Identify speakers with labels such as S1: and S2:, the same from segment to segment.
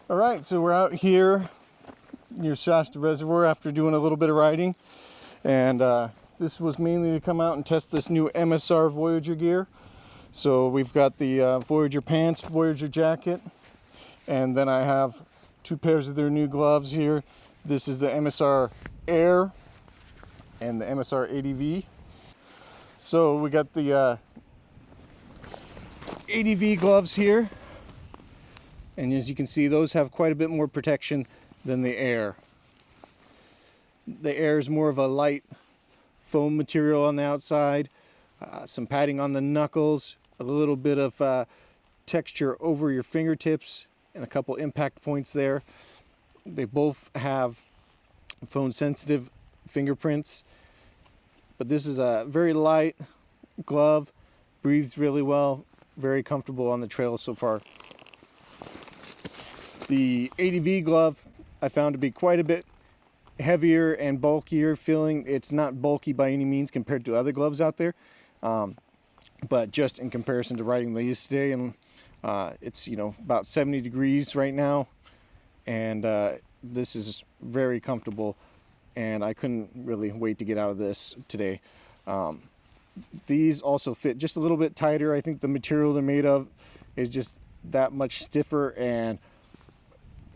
S1: All right, so we're out here near Shasta Reservoir after doing a little bit of riding, and this was mainly to come out and test this new MSR Voyager gear. So we've got the Voyager Pants, Voyager Jacket, and then I have 2 pairs of their new gloves here. This is the MSR Air and the MSR ADV. So we got the ADV gloves here. And as you can see, those have quite a bit more protection than the Air. The Air is more of a light foam material on the outside, some padding on the knuckles, a little bit of texture over your fingertips, and a couple impact points there. They both have phone sensitive fingerprints, but this is a very light glove, breathes really well, very comfortable on the trail so far. The ADV glove I found to be quite a bit heavier and bulkier feeling. It's not bulky by any means compared to other gloves out there, but just in comparison to riding these today, and it's about 70 degrees right now, and this is very comfortable, and I couldn't really wait to get out of this today. These also fit just a little bit tighter. I think the material they're made of is just that much stiffer and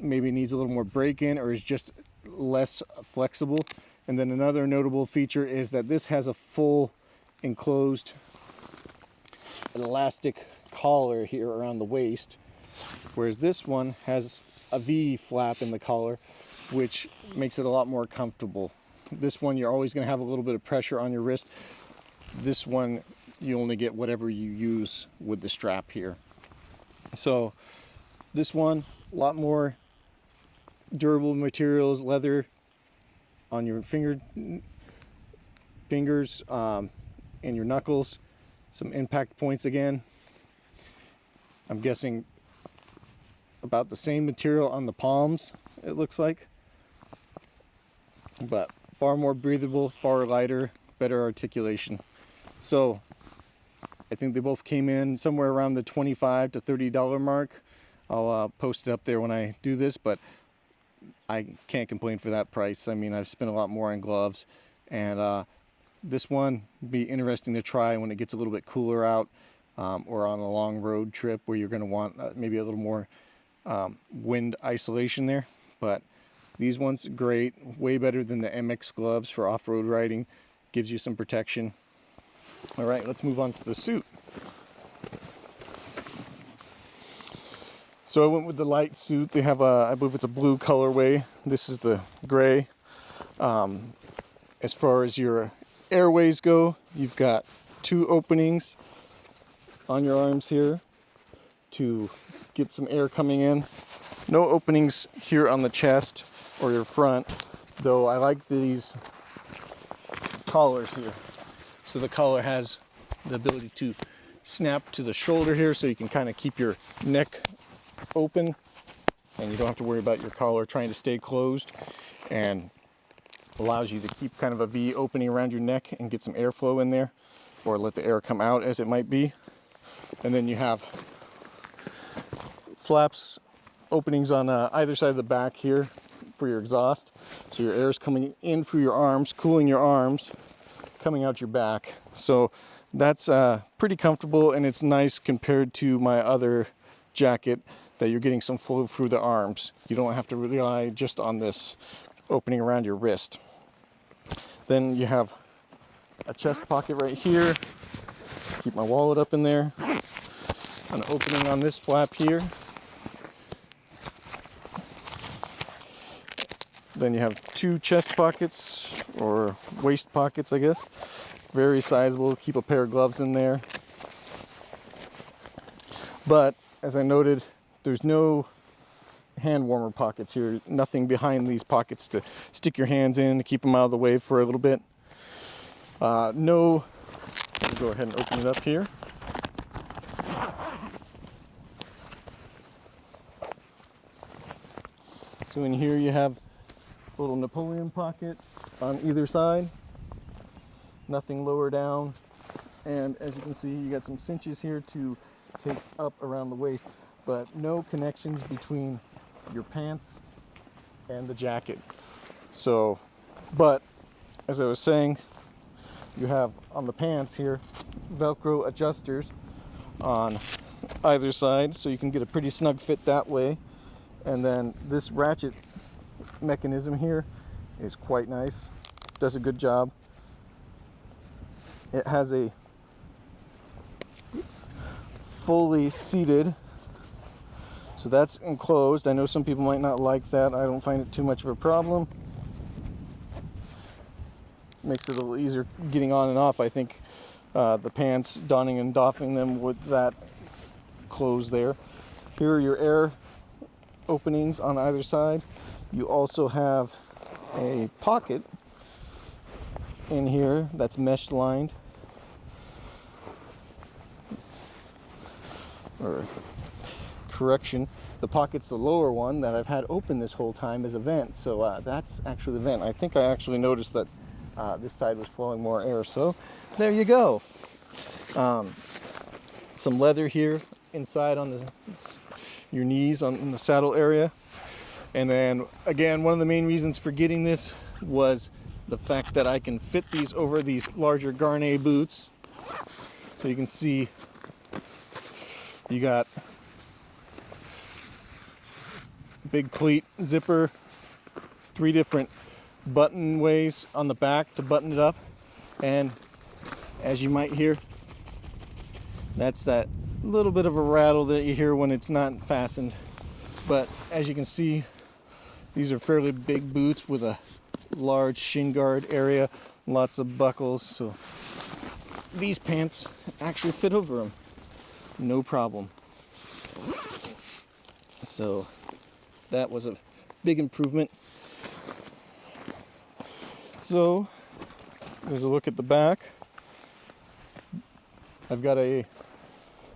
S1: maybe needs a little more break-in, or is just less flexible. And then another notable feature is that this has a full enclosed elastic collar here around the waist, whereas this one has a V flap in the collar, which makes it a lot more comfortable. This one, you're always going to have a little bit of pressure on your wrist. This one, you only get whatever you use with the strap here. So this one, a lot more durable materials, leather on your fingers and your knuckles, some impact points again. I'm guessing about the same material on the palms, it looks like, but far more breathable, far lighter, better articulation. So I think they both came in somewhere around the $25 to $30 mark. I'll post it up there when I do this, but I can't complain for that price. I mean, I've spent a lot more on gloves, and this one would be interesting to try when it gets a little bit cooler out, or on a long road trip where you're going to want maybe a little more wind isolation there. But these ones, great, way better than the MX gloves for off-road riding. Gives you some protection. All right, let's move on to the suit. So I went with the light suit. They have I believe it's a blue colorway. This is the gray. As far as your airways go, you've got 2 openings on your arms here to get some air coming in. No openings here on the chest or your front, though I like these collars here. So the collar has the ability to snap to the shoulder here, so you can kind of keep your neck open, and you don't have to worry about your collar trying to stay closed, and allows you to keep kind of a V opening around your neck and get some airflow in there, or let the air come out as it might be. And then you have flaps, openings on either side of the back here for your exhaust, so your air is coming in through your arms, cooling your arms, coming out your back. So that's pretty comfortable, and it's nice compared to my other jacket that you're getting some flow through the arms. You don't have to rely just on this opening around your wrist. Then you have a chest pocket right here. Keep my wallet up in there. An opening on this flap here. Then you have 2 chest pockets, or waist pockets, I guess. Very sizable. Keep a pair of gloves in there. But as I noted, there's no hand warmer pockets here. Nothing behind these pockets to stick your hands in to keep them out of the way for a little bit. No. Let me go ahead and open it up here. So in here you have a little Napoleon pocket on either side. Nothing lower down. And as you can see, you got some cinches here to take up around the waist, but no connections between your pants and the jacket. So, but as I was saying, you have on the pants here Velcro adjusters on either side, so you can get a pretty snug fit that way. And then this ratchet mechanism here is quite nice, does a good job. It has a fully seated, so that's enclosed. I know some people might not like that. I don't find it too much of a problem. Makes it a little easier getting on and off. I think the pants, donning and doffing them with that closed there. Here are your air openings on either side. You also have a pocket in here that's mesh lined, or correction, the pocket's the lower one that I've had open this whole time is a vent, so that's actually the vent. I think I actually noticed that this side was flowing more air, so there you go. Some leather here inside on your knees in the saddle area. And then again, one of the main reasons for getting this was the fact that I can fit these over these larger Garnet boots. So you can see you got big pleat zipper, 3 different button ways on the back to button it up, and as you might hear, that's that little bit of a rattle that you hear when it's not fastened. But as you can see, these are fairly big boots with a large shin guard area, lots of buckles, so these pants actually fit over them, no problem. So that was a big improvement. So there's a look at the back. I've got a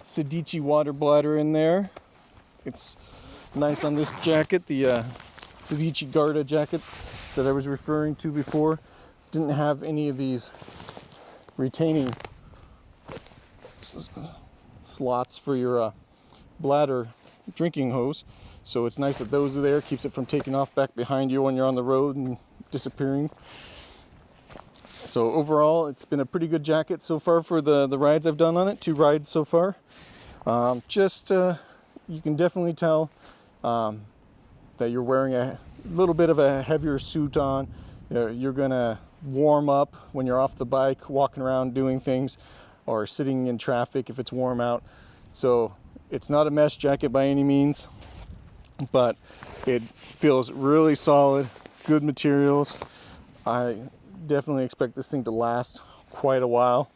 S1: Sedici water bladder in there. It's nice on this jacket, the Sedici Garda jacket that I was referring to before. Didn't have any of these retaining slots for your bladder drinking hose, so it's nice that those are there. Keeps it from taking off back behind you when you're on the road and disappearing. So overall, it's been a pretty good jacket so far for the rides I've done on it. 2 rides so far. You can definitely tell that you're wearing a little bit of a heavier suit on. You're gonna warm up when you're off the bike, walking around doing things, or sitting in traffic if it's warm out. So it's not a mesh jacket by any means, but it feels really solid, good materials. I definitely expect this thing to last quite a while,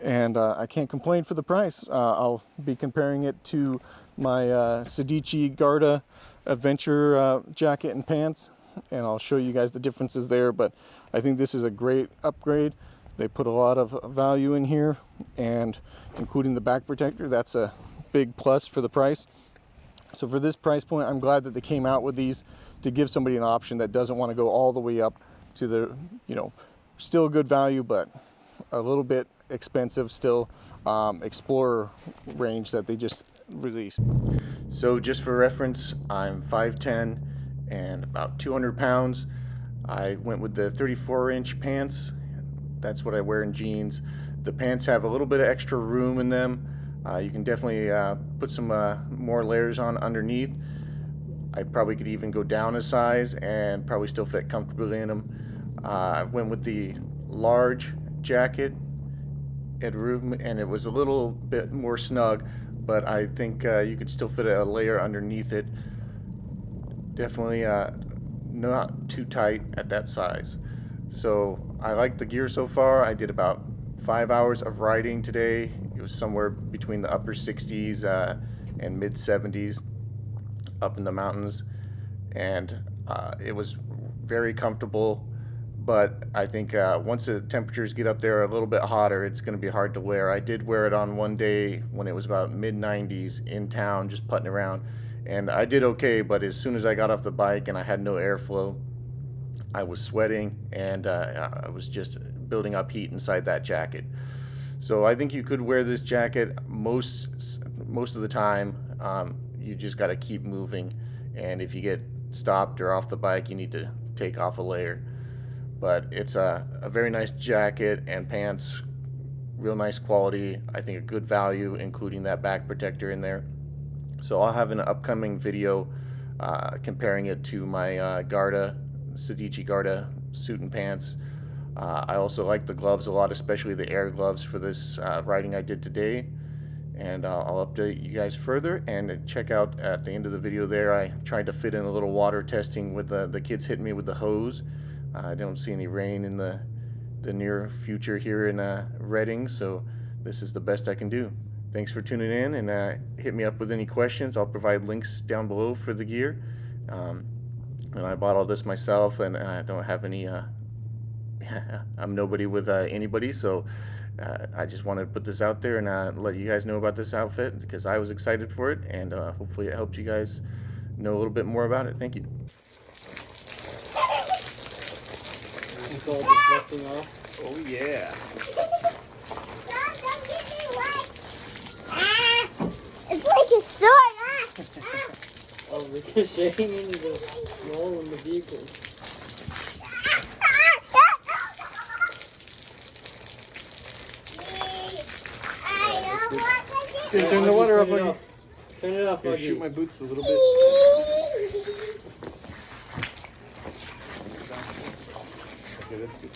S1: and I can't complain for the price. I'll be comparing it to my Sedici Garda adventure jacket and pants, and I'll show you guys the differences there. But I think this is a great upgrade. They put a lot of value in here, and including the back protector, that's a big plus for the price. So for this price point, I'm glad that they came out with these to give somebody an option that doesn't want to go all the way up to the, still good value, but a little bit expensive still, Explorer range that they just released. So just for reference, I'm 5'10" and about 200 pounds. I went with the 34-inch pants. That's what I wear in jeans. The pants have a little bit of extra room in them. You can definitely put some more layers on underneath. I probably could even go down a size and probably still fit comfortably in them. I went with the large jacket at room, and it was a little bit more snug, but I think you could still fit a layer underneath it. Definitely not too tight at that size. So I like the gear so far. I did about 5 hours of riding today. It was somewhere between the upper 60s and mid 70s up in the mountains, and it was very comfortable. But I think once the temperatures get up there a little bit hotter, it's going to be hard to wear. I did wear it on one day when it was about mid 90s in town, just putting around, and I did okay. But as soon as I got off the bike and I had no airflow, I was sweating, and I was just building up heat inside that jacket. So I think you could wear this jacket most of the time. You just got to keep moving and if you get stopped or off the bike, you need to take off a layer. But it's a very nice jacket and pants, real nice quality. I think a good value, including that back protector in there. So I'll have an upcoming video comparing it to my Garda, Sedici Garda suit and pants. I also like the gloves a lot, especially the air gloves for this riding I did today. And I'll update you guys further. And check out at the end of the video there, I tried to fit in a little water testing with the kids hitting me with the hose. I don't see any rain in the near future here in Reading, so this is the best I can do. Thanks for tuning in, and hit me up with any questions. I'll provide links down below for the gear. And I bought all this myself, and I don't have any I'm nobody with anybody, so I just wanted to put this out there and let you guys know about this outfit because I was excited for it, and hopefully it helps you guys know a little bit more about it. Thank you.
S2: It's all deflecting off.
S1: Oh yeah.
S3: Don't get me wet. It's like a sword.
S2: Oh, ricocheting into the wall in the vehicle.
S1: Dude, turn the water up,
S2: Turn it
S1: Buggy.
S2: off. Turn it off,
S1: Here,
S2: Buggy.
S1: shoot my boots a little bit. Okay, that's good.